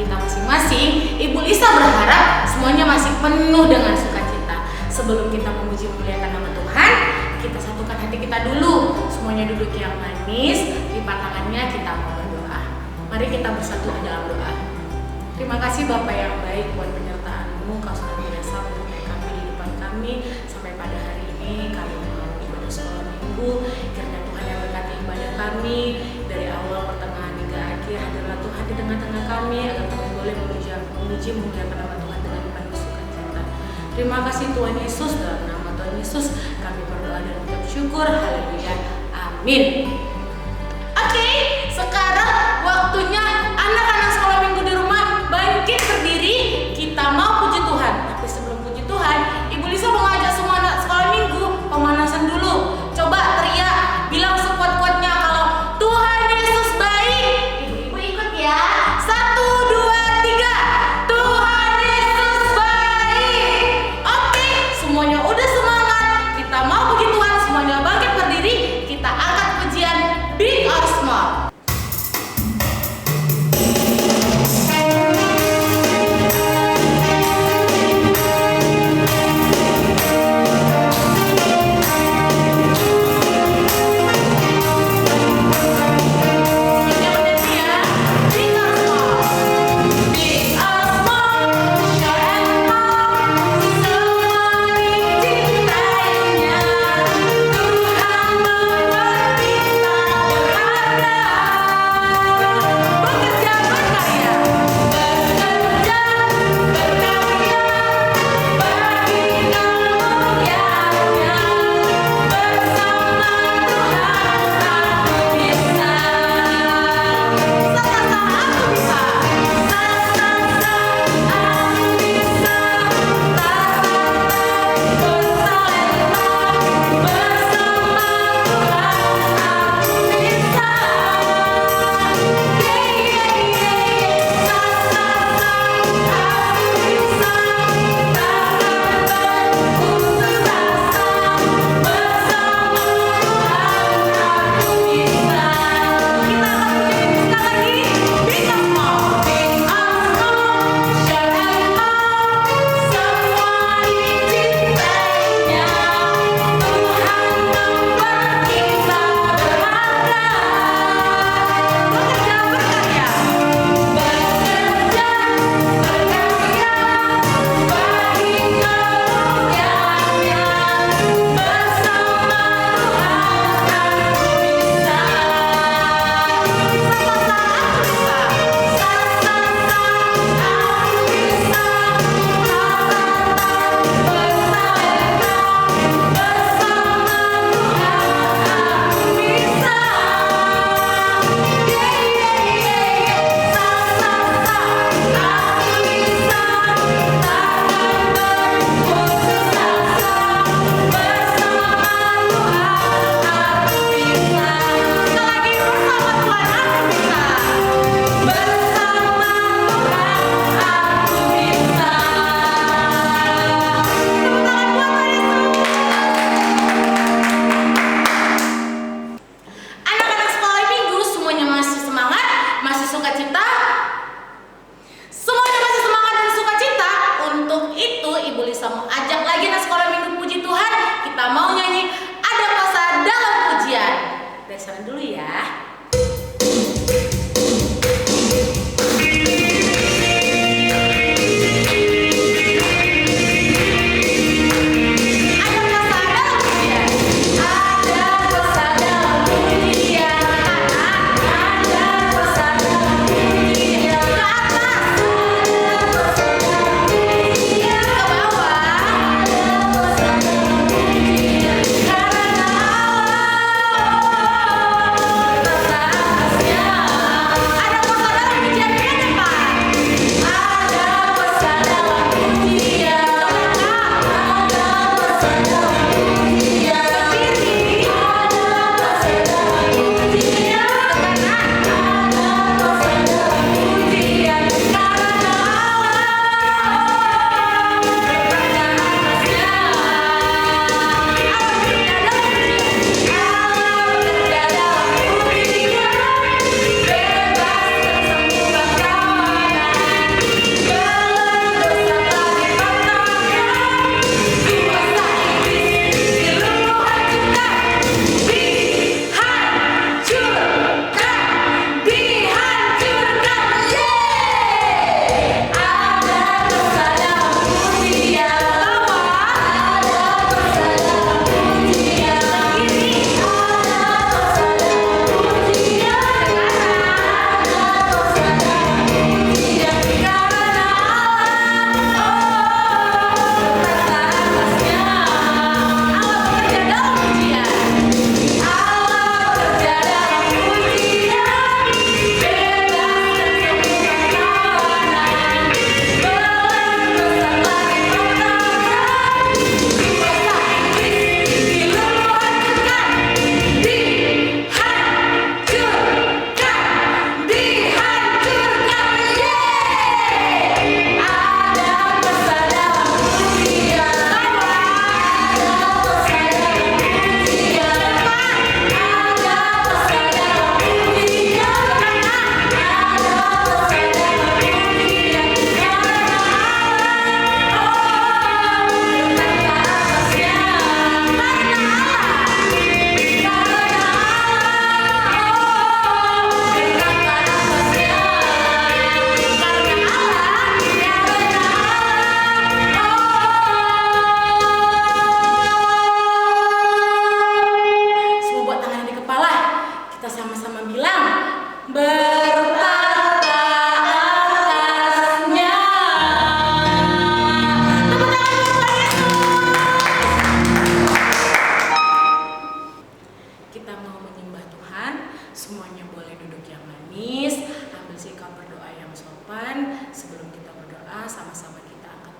kita masing-masing, Ibu Lisa berharap semuanya masih penuh dengan sukacita. Sebelum kita memuji memuliakan nama Tuhan, kita satukan hati kita dulu. Semuanya duduk yang manis, lipat tangannya, kita mau berdoa. Mari kita bersatu di dalam doa. Terima kasih Bapak yang baik buat penyertaan-Mu. Kau sudah biasa menyertai kami di depan kami. Sampai pada hari ini kami mau ibadah sekolah minggu. Kiranya Tuhan yang berkati ibadah kami dari awal, pertengahan hingga akhir. Hadirlah Tuhan di tengah-tengah kami agar kami boleh memuji memuliakan nama Tuhan dengan penuh sukacita. Terima kasih Tuhan Yesus, dalam nama Tuhan Yesus kami berdoa dan mengucap syukur. Haleluya. Amin. Oke, sekarang waktunya anak-anak sekolah minggu di rumah bangkit berdiri. Kita mau puji Tuhan. Tapi sebelum puji Tuhan, Ibu Lisa mau ngajak semua anak sekolah minggu pemanasan dulu. Coba teriak, bilang sekuat-kuatnya kalau Tuhan Yesus baik. Ibu-ibu ikut ya. 1, 2, 3. Tuhan Yesus baik. Oke, semuanya udah semangat. Kita mau puji Tuhan, semuanya bangkit berdiri. Kita angkat pujian Big or Small.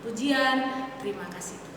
pujian. Terima kasih Tuhan.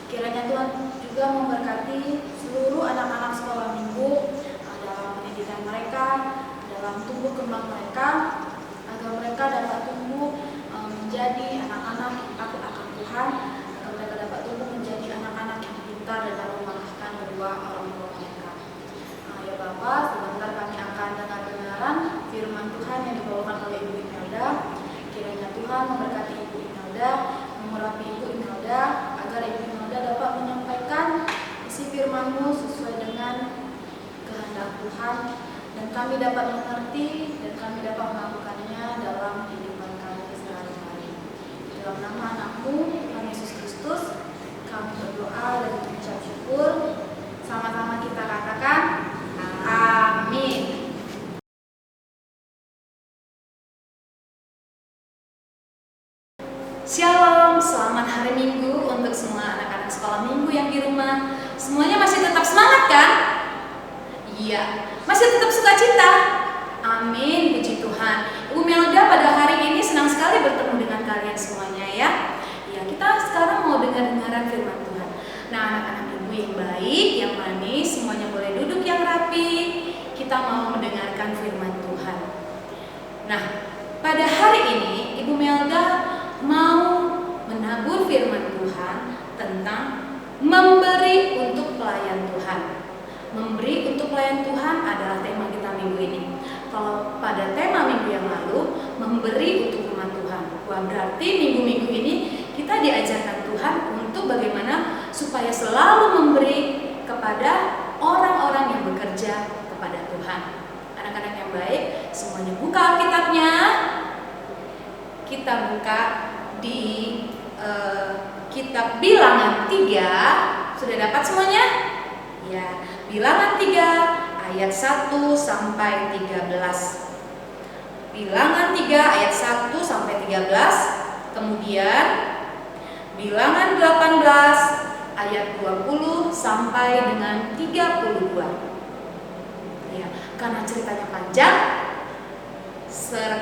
Kiranya Tuhan juga memberkati seluruh anak-anak sekolah minggu dalam pendidikan mereka, dalam tumbuh kembang mereka, agar mereka dapat tumbuh menjadi anak-anak yang takut akan Tuhan, agar mereka dapat tumbuh menjadi anak-anak yang pintar dan dapat mengalahkan kedua orang tua mereka. Ya Bapak, sebentar kami akan dengar-dengaran firman Tuhan yang dibawakan oleh Ibu Imelda. Kiranya Tuhan memberkati Ibu Imelda, mengurapi Ibu Imelda, agar Ibu Imelda dapat menyampaikan isi firman-Mu sesuai dengan kehendak Tuhan, dan kami dapat mengerti dan kami dapat melakukannya dalam kehidupan kami sehari-hari. Dalam nama Anak-Mu, Tuhan Yesus Kristus, kami berdoa dan mengucap syukur. Sama-sama kita katakan, amin. Shalom, selamat hari Minggu untuk semua anak-anak sekolah minggu yang di rumah. Semuanya masih tetap semangat kan? Iya, masih tetap sukacita. Amin, puji Tuhan. Ibu Melda pada hari ini senang sekali bertemu dengan kalian semuanya ya. Ya, kita sekarang mau dengar-dengaran firman Tuhan. Nah, anak-anak ibu yang baik, yang manis, semuanya boleh duduk yang rapi. Kita mau mendengarkan firman Tuhan. Nah, pada hari ini Ibu Melda mau menabur firman Tuhan tentang memberi untuk pelayan Tuhan. Memberi untuk pelayan Tuhan adalah tema kita minggu ini. Kalau pada tema minggu yang lalu, memberi untuk firman Tuhan. Wah, berarti minggu-minggu ini kita diajarkan Tuhan untuk bagaimana supaya selalu memberi kepada orang-orang yang bekerja kepada Tuhan. Anak-anak yang baik, semuanya buka Alkitabnya. Kita buka di kitab Bilangan 3. Sudah dapat semuanya? Ya, Bilangan 3 ayat 1 sampai 13. Bilangan 3 ayat 1 sampai 13. Kemudian Bilangan 18 ayat 20 sampai dengan 32. Ya, karena ceritanya panjang,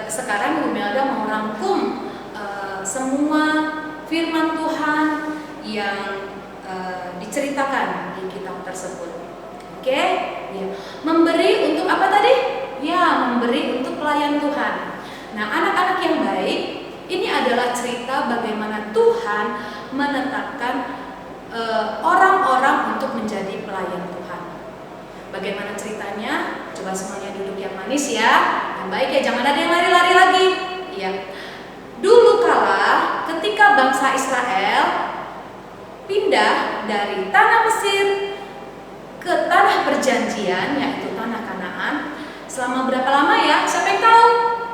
sekarang Ibu Melda mau rangkum semua firman Tuhan yang diceritakan di kitab tersebut. Oke? Ya. Memberi untuk apa tadi? Ya, memberi untuk pelayan Tuhan. Nah, anak-anak yang baik, ini adalah cerita bagaimana Tuhan menetapkan orang-orang untuk menjadi pelayan Tuhan. Bagaimana ceritanya? Coba semuanya duduk yang manis ya. Yang baik ya, jangan ada yang lari-lari lagi. Ya. Dulu kala ketika bangsa Israel pindah dari tanah Mesir ke tanah perjanjian, yaitu tanah Kanaan, selama berapa lama ya? Siapa yang tahu?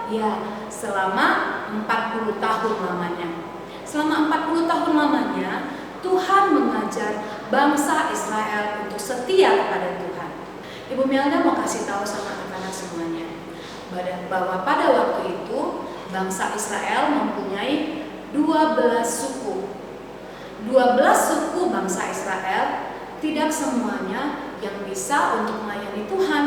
Ya, selama 40 tahun lamanya. Selama 40 tahun lamanya, Tuhan mengajar bangsa Israel untuk setia kepada Tuhan. Ibu Melda mau kasih tahu sama anak-anak semuanya bahwa pada waktu itu bangsa Israel mempunyai 12 suku. 12 suku bangsa Israel, tidak semuanya yang bisa untuk melayani Tuhan.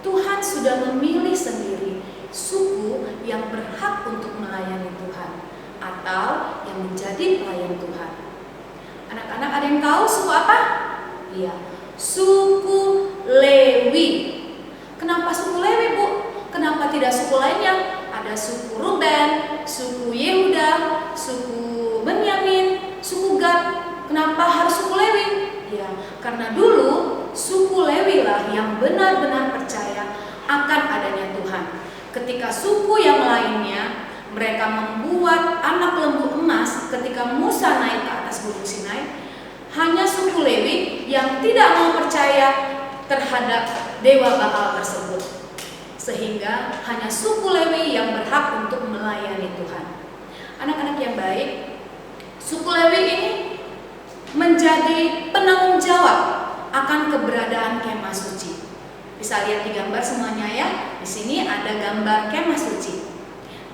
Tuhan sudah memilih sendiri suku yang berhak untuk melayani Tuhan atau yang menjadi pelayan Tuhan. Anak-anak ada yang tahu suku apa? Iya, suku Lewi. Kenapa suku Lewi, Bu? Kenapa tidak suku lainnya? Ada suku Ruben, suku Yehuda, suku Benyamin, suku Gad. Kenapa harus suku Lewi? Ya, karena dulu suku Lewi lah yang benar-benar percaya akan adanya Tuhan. Ketika suku yang lainnya, mereka membuat anak lembu emas ketika Musa naik ke atas gunung Sinai, hanya suku Lewi yang tidak mau percaya terhadap dewa Baal tersebut. Sehingga hanya suku Lewi yang berhak untuk melayani Tuhan. Anak-anak yang baik, suku Lewi ini menjadi penanggung jawab akan keberadaan kemah suci. Bisa lihat di gambar semuanya ya. Di sini ada gambar kemah suci.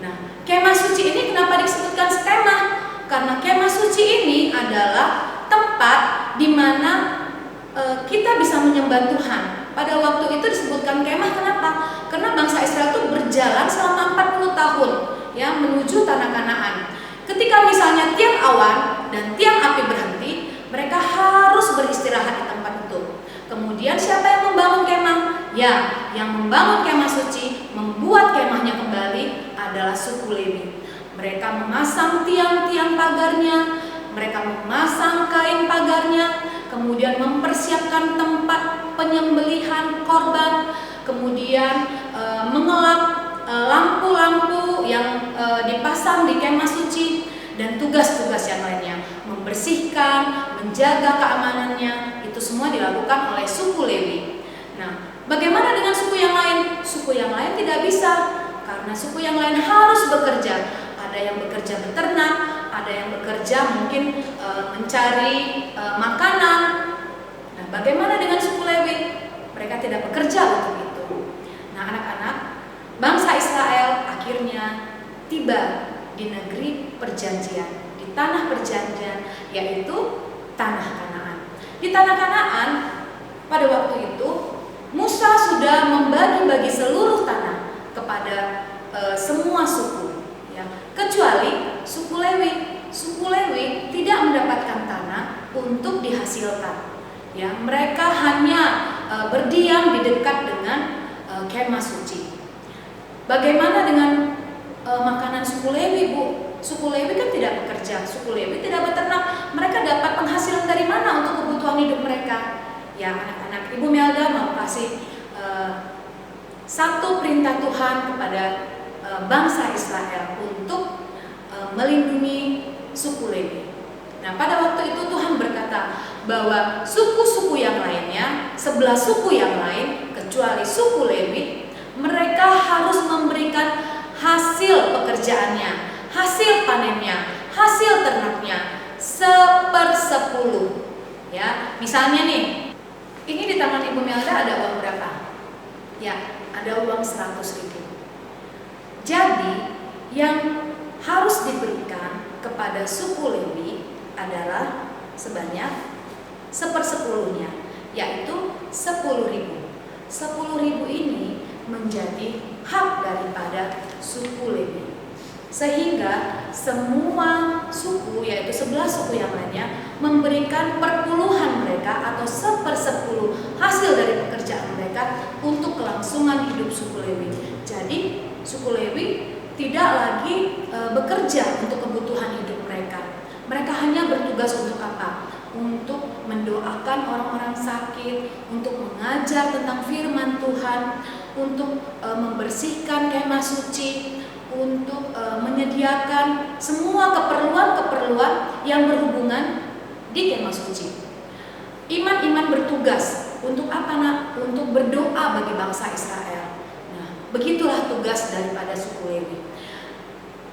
Nah, kemah suci ini kenapa disebutkan kemah? Karena kemah suci ini adalah tempat di mana kita bisa menyembah Tuhan. Pada waktu itu disebutkan kemah, kenapa? Karena bangsa Israel itu berjalan selama 40 tahun ya menuju tanah Kanaan. Ketika misalnya tiang awan dan tiang api berhenti, mereka harus beristirahat di tempat itu. Kemudian siapa yang membangun kemah? Ya, yang membangun kemah suci, membuat kemahnya kembali adalah suku Lewi. Mereka memasang tiang-tiang pagarnya, mereka memasang kain pagarnya, kemudian mempersiapkan tempat penyembelihan korban, kemudian mengelap lampu-lampu yang dipasang di kemah suci, dan tugas-tugas yang lainnya, membersihkan, menjaga keamanannya, itu semua dilakukan oleh suku Lewi. Nah, bagaimana dengan suku yang lain? Suku yang lain tidak bisa, karena suku yang lain harus bekerja. Ada yang bekerja beternak, ada yang bekerja mungkin mencari makanan. Nah, bagaimana dengan suku Lewi? Mereka tidak bekerja untuk itu. Nah, anak-anak, bangsa Israel akhirnya tiba di negeri perjanjian, di tanah perjanjian, yaitu tanah Kanaan. Di tanah Kanaan, pada waktu itu Musa sudah membagi-bagi seluruh tanah kepada semua suku, ya, kecuali suku Lewi. Suku Lewi tidak mendapatkan tanah untuk dihasilkan. Ya, mereka hanya berdiam di dekat dengan kemah suci. Bagaimana dengan makanan suku Lewi, Bu? Suku Lewi kan tidak bekerja, suku Lewi tidak beternak. Mereka dapat penghasilan dari mana untuk kebutuhan hidup mereka? Ya, anak-anak, Ibu Melda mau kasih satu perintah Tuhan kepada bangsa Israel untuk melindungi suku Lewi. Nah, pada waktu itu Tuhan berkata bahwa suku-suku yang lainnya, 11 suku yang lain kecuali suku Lewi, mereka harus memberikan hasil pekerjaannya, hasil panennya, hasil ternaknya 1/10. Ya, misalnya nih, ini di tangan Ibu Melda ada uang berapa? Ya, ada uang 100.000. Jadi, yang harus diberikan kepada suku Lewi adalah sebanyak 1/10-nya, yaitu 10.000. 10.000 ini menjadi hak daripada suku Lewi, sehingga semua suku, yaitu 11 suku yang lainnya, memberikan perpuluhan mereka atau 1/10 hasil dari pekerjaan mereka untuk kelangsungan hidup suku Lewi. Jadi suku Lewi tidak lagi bekerja untuk kebutuhan hidup mereka. Mereka hanya bertugas untuk apa? Untuk mendoakan orang-orang sakit, untuk mengajar tentang firman Tuhan, untuk membersihkan kemah suci, untuk menyediakan semua keperluan-keperluan yang berhubungan di kemah suci. Iman-iman bertugas untuk apa, nak? Untuk berdoa bagi bangsa Israel. Nah, begitulah tugas daripada suku Lewi.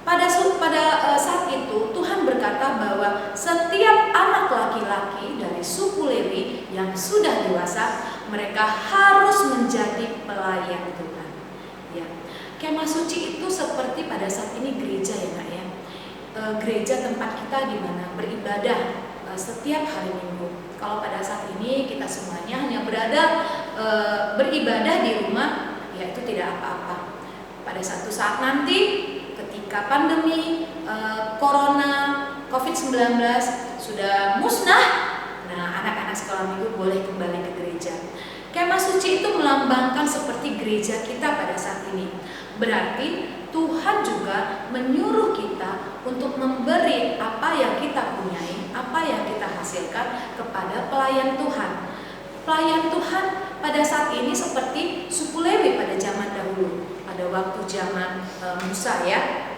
Pada saat itu Tuhan berkata bahwa setiap anak laki-laki dari suku Lewi yang sudah dewasa, mereka harus menjadi pelayan Tuhan. Ya. Kemah suci itu seperti pada saat ini gereja, ya Nak ya. Gereja tempat kita di mana beribadah setiap hari Minggu. Kalau pada saat ini kita semuanya hanya beribadah di rumah, ya itu tidak apa-apa. Pada satu saat nanti ketika pandemi Corona COVID-19 sudah musnah, nah anak-anak sekolah minggu boleh kembali ke gereja. Kemah suci itu melambangkan seperti gereja kita pada saat ini. Berarti Tuhan juga menyuruh kita untuk memberi apa yang kita punyai, apa yang kita hasilkan kepada pelayan Tuhan. Pelayan Tuhan pada saat ini seperti suku Lewi pada zaman dahulu, pada waktu zaman Musa, ya.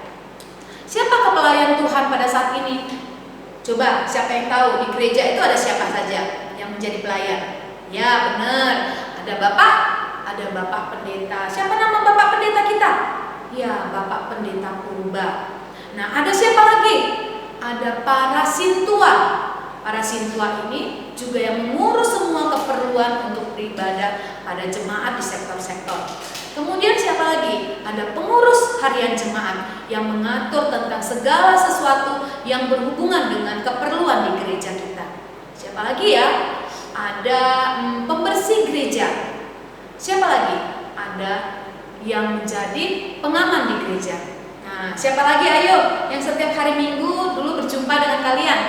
Siapa pelayan Tuhan pada saat ini? Coba, siapa yang tahu di gereja itu ada siapa saja yang menjadi pelayan? Ya, benar. Ada Bapak Pendeta. Siapa nama Bapak Pendeta kita? Ya, Bapak Pendeta Purba. Nah, ada siapa lagi? Ada para sintua. Para sintua ini juga yang mengurus semua keperluan untuk beribadah pada jemaat di sektor-sektor. Kemudian siapa lagi? Ada pengurus harian jemaat yang mengatur tentang segala sesuatu yang berhubungan dengan keperluan di gereja kita. Siapa lagi ya? Ada pembersih gereja. Siapa lagi? Ada yang menjadi pengaman di gereja. Nah, siapa lagi ayo yang setiap hari Minggu dulu berjumpa dengan kalian?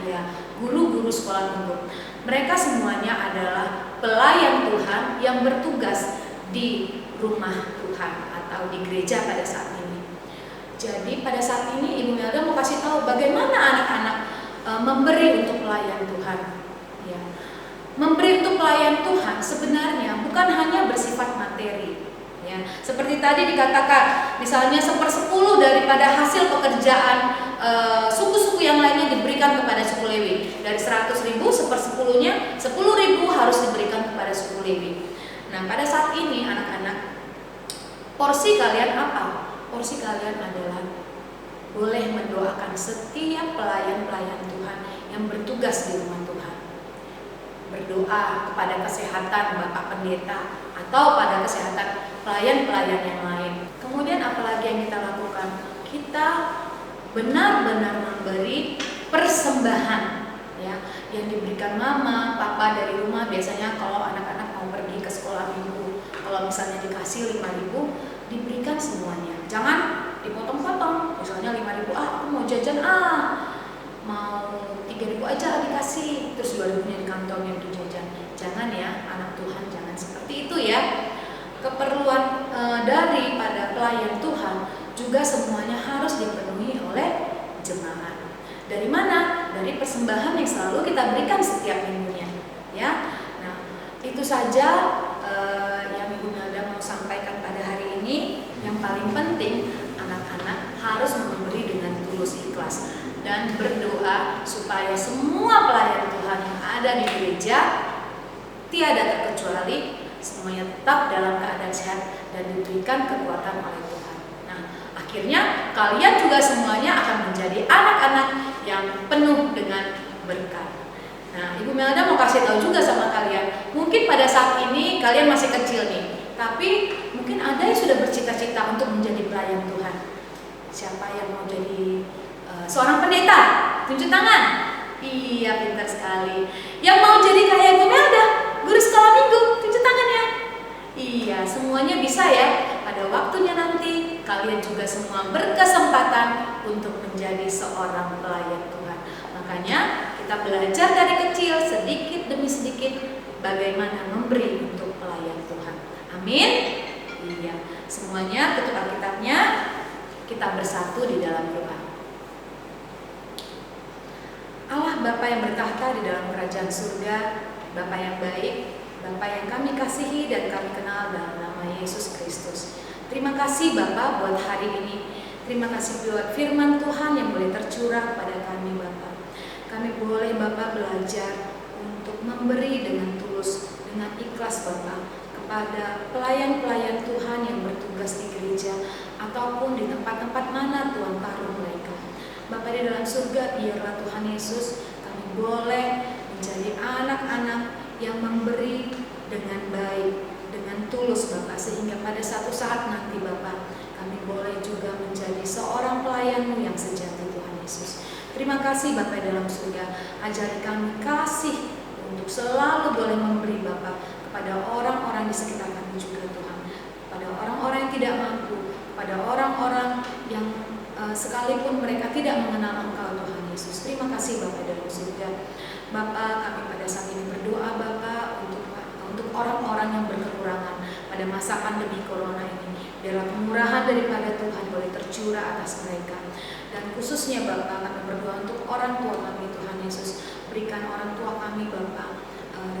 Ya, guru-guru sekolah minggu. Mereka semuanya adalah pelayan Tuhan yang bertugas di rumah Tuhan atau di gereja pada saat ini. Jadi pada saat ini Ibu Melda mau kasih tahu bagaimana anak-anak memberi untuk pelayan Tuhan. Ya. Memberi untuk pelayan Tuhan sebenarnya bukan hanya bersifat materi. Ya. Seperti tadi dikatakan, misalnya 1/10 daripada hasil pekerjaan suku-suku yang lainnya diberikan kepada suku Lewi. Dari 100.000, 1/10-nya 10.000 harus diberikan kepada suku Lewi. Nah, pada saat ini anak-anak, porsi kalian apa? Porsi kalian adalah boleh mendoakan setiap pelayan-pelayan Tuhan yang bertugas di rumah Tuhan. Berdoa kepada kesehatan Bapak Pendeta atau pada kesehatan pelayan-pelayan yang lain. Kemudian apalagi yang kita lakukan? Kita benar-benar memberi persembahan, ya, yang diberikan mama, papa dari rumah. Biasanya kalau anak-anak mau pergi ke sekolah minggu, kalau misalnya dikasih 5.000, diberikan semuanya. Jangan dipotong-potong. Misalnya 5.000, aku mau jajan, mau 3.000 aja dikasih, terus 2.000-nya di kantongnya untuk jajan. Jangan ya, anak Tuhan, jangan seperti itu ya. Keperluan daripada pelayan Tuhan juga semuanya harus dipenuhi oleh jemaat. Dari mana? Dari persembahan yang selalu kita berikan setiap minggunya, ya. Nah, itu saja yang Ibu Melda mau sampaikan pada hari ini. Yang paling penting, anak-anak harus memberi dengan tulus ikhlas dan berdoa supaya semua pelayan Tuhan yang ada di gereja tiada terkecuali semuanya tetap dalam keadaan sehat dan diberikan kekuatan oleh Tuhan. Nah, akhirnya kalian juga semuanya akan menjadi anak-anak yang penuh dengan berkat. Nah, Ibu Melda mau kasih tahu juga sama kalian, mungkin pada saat ini kalian masih kecil nih, tapi mungkin ada yang sudah bercita-cita untuk menjadi pelayan Tuhan. Siapa yang mau jadi seorang pendeta? Tunjuk tangan. Iya, pintar sekali. Yang mau jadi kayak Ibu Melda, guru sekolah minggu, tunjuk tangan ya. Iya, semuanya bisa ya. Pada waktunya nanti kalian juga semua berkesempatan untuk menjadi seorang pelayan Tuhan. Makanya kita belajar dari kecil sedikit demi sedikit bagaimana memberi untuk pelayan Tuhan. Amin. Iya, semuanya tutup Alkitabnya, kita bersatu di dalam doa. Allah Bapa yang bertahta di dalam kerajaan surga, Bapa yang baik, Bapa yang kami kasihi dan kami kenal dalam nama Yesus Kristus. Terima kasih Bapa buat hari ini. Terima kasih buat firman Tuhan yang boleh tercurah pada kami Bapa. Kami boleh Bapa belajar untuk memberi dengan tulus, dengan ikhlas Bapa kepada pelayan-pelayan Tuhan yang bertugas di gereja ataupun di tempat-tempat mana Tuhan taruh mereka. Bapa di dalam surga, biarlah Tuhan Yesus kami boleh menjadi anak-anak yang memberi dengan baik, dengan tulus Bapa, sehingga pada satu saat nanti Bapa kami boleh juga menjadi seorang pelayan-Mu yang sejati Tuhan Yesus. Terima kasih Bapa dalam surga, ajari kami kasih untuk selalu boleh memberi Bapa kepada orang-orang di sekitar kami juga Tuhan, pada orang-orang yang tidak mampu, pada orang-orang yang sekalipun mereka tidak mengenal Engkau Tuhan Yesus. Terima kasih Bapa dalam surga. Bapa, kami pada saat ini berdoa Bapa untuk orang-orang yang berkekurangan pada masa pandemi corona ini. Biarlah kemurahan daripada Tuhan boleh tercurah atas mereka. Dan khususnya Bapa, kami berdoa untuk orang tua kami Tuhan Yesus. Berikan orang tua kami Bapa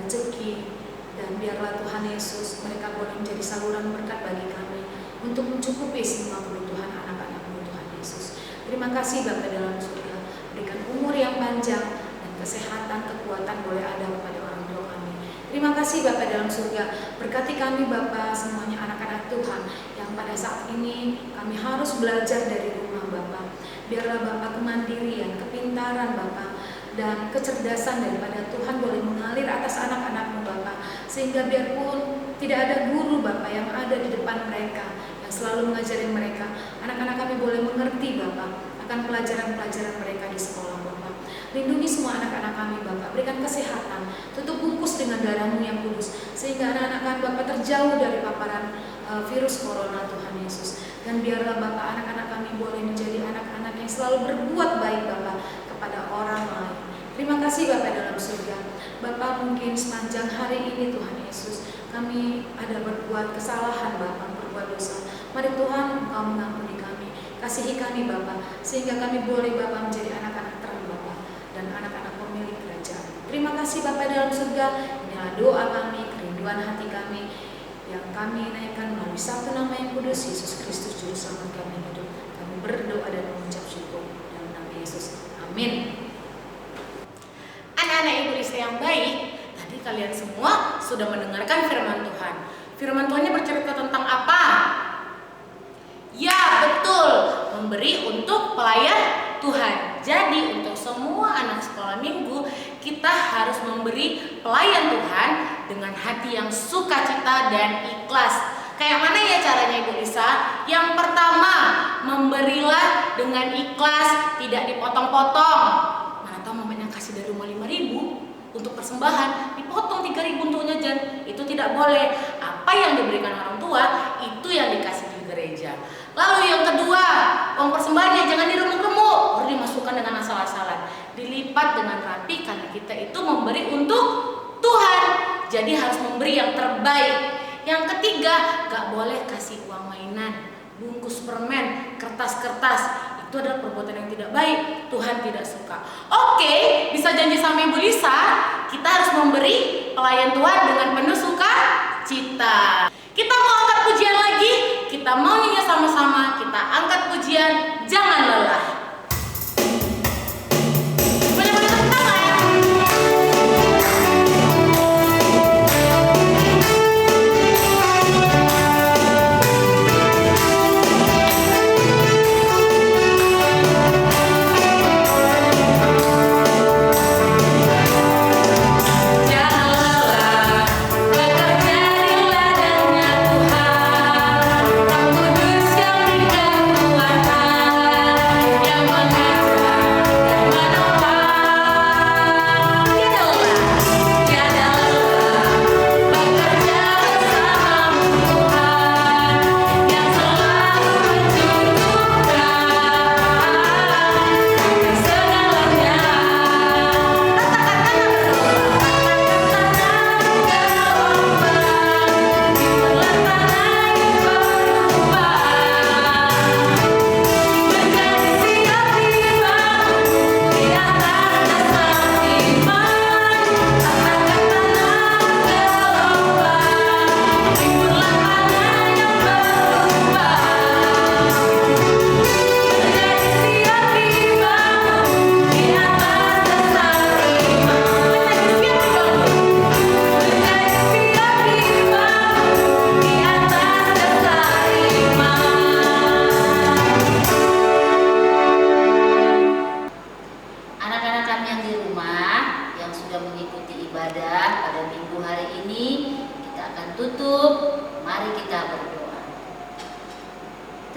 rezeki, dan biarlah Tuhan Yesus mereka boleh menjadi saluran berkat bagi kami untuk mencukupi semua kebutuhan anak-anak-Mu Tuhan Yesus. Terima kasih Bapa dalam surga. Berikan umur yang panjang dan kesehatan, kekuatan boleh ada kepada orang tua kami. Terima kasih Bapa dalam surga. Berkati kami Bapa, semuanya anak-anak Tuhan yang pada saat ini kami harus belajar dari rumah Bapa. Biarlah Bapa kemandirian, kepintaran Bapa dan kecerdasan daripada Tuhan boleh mengalir atas anak-anak-Mu Bapa, sehingga biarpun tidak ada guru Bapa yang ada di depan mereka yang selalu mengajari mereka, anak-anak kami boleh mengerti Bapa akan pelajaran-pelajaran mereka di sekolah Bapa. Lindungi semua anak-anak kami Bapa, berikan kesehatan, tutup bungkus dengan darah-Mu yang kudus, sehingga anak-anak kami Bapa terjauh dari paparan virus corona Tuhan Yesus. Dan biarlah Bapa anak-anak kami boleh menjadi anak-anak yang selalu berbuat baik Bapa kepada orang lain. Terima kasih Bapa dalam surga. Bapa, mungkin sepanjang hari ini Tuhan Yesus kami ada berbuat kesalahan Bapa, berbuat dosa. Mari Tuhan Engkau mengampuni kami, kasihi kami Bapa, sehingga kami boleh Bapa menjadi anak-anak terang Bapa dan anak-anak pemilik kerajaan. Terima kasih Bapa dalam surga. Inilah doa kami, kerinduan hati kami yang kami naikkan melalui satu nama yang kudus, Yesus Kristus Juru Selamat kami hidup. Kami berdoa dan mengucap syukur dalam nama Yesus. Amin. Anak-anak Ibu Lisa yang baik, tadi kalian semua sudah mendengarkan firman Tuhan. Firman Tuhannya bercerita tentang apa? Ya, betul, memberi untuk pelayan Tuhan. Jadi untuk semua anak sekolah minggu, kita harus memberi pelayan Tuhan dengan hati yang sukacita dan ikhlas. Kayak mana ya caranya Ibu Lisa? Yang pertama, memberilah dengan ikhlas, tidak dipotong-potong. Mana tahu mamanya kasih dari rumah 5.000 untuk persembahan, dipotong 3.000 untuk jajan. Itu tidak boleh. Apa yang diberikan orang tua, itu yang dikasih di gereja. Lalu yang kedua, uang persembahannya jangan diremuk-remuk, baru dimasukkan dengan asal-asalan. Dilipat dengan rapi karena kita itu memberi untuk Tuhan. Jadi harus memberi yang terbaik. Yang ketiga, gak boleh kasih uang mainan, bungkus permen, kertas-kertas. Itu adalah perbuatan yang tidak baik. Tuhan tidak suka. Oke, bisa janji sama Ibu Lisa, kita harus memberi pelayan Tuhan dengan penuh sukacita. Kita mau angkat pujian lagi, kita mau nyanyi sama-sama, kita angkat pujian, jangan lelah. Boleh-boleh tepuk tangan.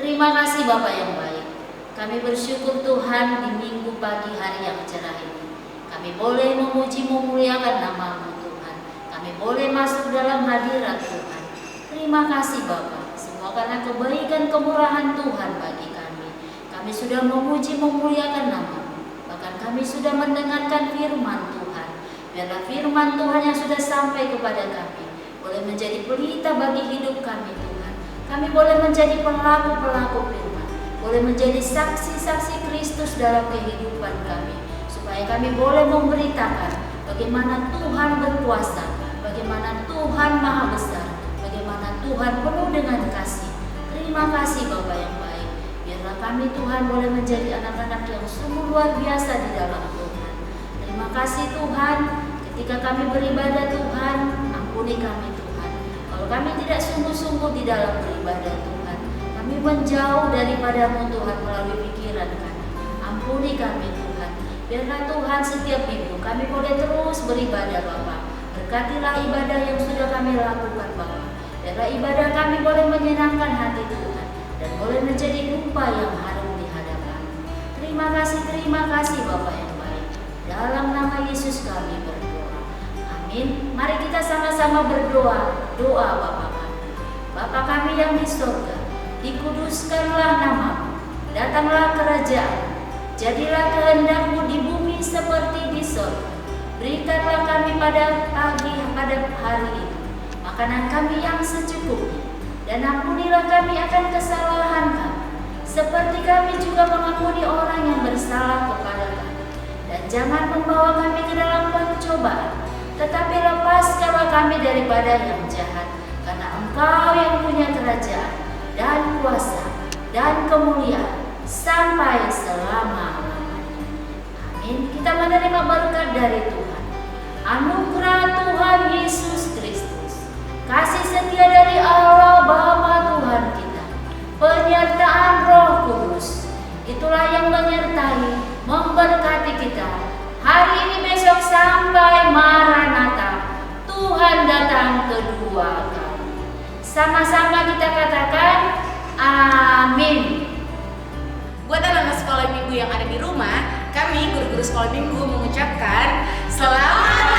Terima kasih Bapak yang baik. Kami bersyukur Tuhan di minggu pagi hari yang cerah ini. Kami boleh memuji memuliakan nama-Mu Tuhan. Kami boleh masuk dalam hadirat Tuhan. Terima kasih Bapak. Semua karena kebaikan kemurahan Tuhan bagi kami. Kami sudah memuji memuliakan nama-Mu. Bahkan kami sudah mendengarkan firman Tuhan. Biarlah firman Tuhan yang sudah sampai kepada kami boleh menjadi pelita bagi hidup kami Tuhan. Kami boleh menjadi pelaku-pelaku firman, boleh menjadi saksi-saksi Kristus dalam kehidupan kami, supaya kami boleh memberitakan bagaimana Tuhan berkuasa, bagaimana Tuhan maha besar, bagaimana Tuhan penuh dengan kasih. Terima kasih Bapak yang baik. Biarlah kami Tuhan boleh menjadi anak-anak yang sungguh luar biasa di dalam Tuhan. Terima kasih Tuhan, ketika kami beribadah Tuhan, ampuni kami Tuhan. Kalau kami tidak sungguh-sungguh di dalam beribadah Tuhan, kami menjauh daripada-Mu Tuhan melalui pikiran kami. Ampuni kami Tuhan. Biarlah Tuhan setiap minggu kami boleh terus beribadah Bapa. Berkatilah ibadah yang sudah kami lakukan Bapa. Biarlah ibadah kami boleh menyenangkan hati Tuhan dan boleh menjadi rupa yang harum di hadapan. Terima kasih Bapa yang baik. Dalam nama Yesus kami berdoa. Amin. Mari kita sama-sama berdoa. Doa Bapa kami. Bapa kami yang di surga, dikuduskanlah nama-Mu. Datanglah kerajaan. Jadilah kehendak-Mu di bumi seperti di surga. Berikanlah kami pada hari ini makanan kami yang secukupnya, dan ampunilah kami akan kesalahan kami, seperti kami juga mengampuni orang yang bersalah kepada kami. Dan jangan membawa kami ke dalam pencobaan, tetapi lepaskanlah kami daripada yang jahat, karena Engkau yang punya kerajaan dan kuasa dan kemuliaan sampai selama-lamanya. Amin. Kita menerima berkat dari Tuhan. Anugerah Tuhan Yesus Kristus, kasih setia dari Allah Bapa Tuhan kita, penyertaan Roh Kudus, itulah yang menyertai, memberkati kita hari ini, besok, sampai Maranatha, Tuhan datang kedua kali. Sama-sama kita katakan amin. Buat anak-anak sekolah minggu yang ada di rumah, kami guru-guru sekolah minggu mengucapkan selamat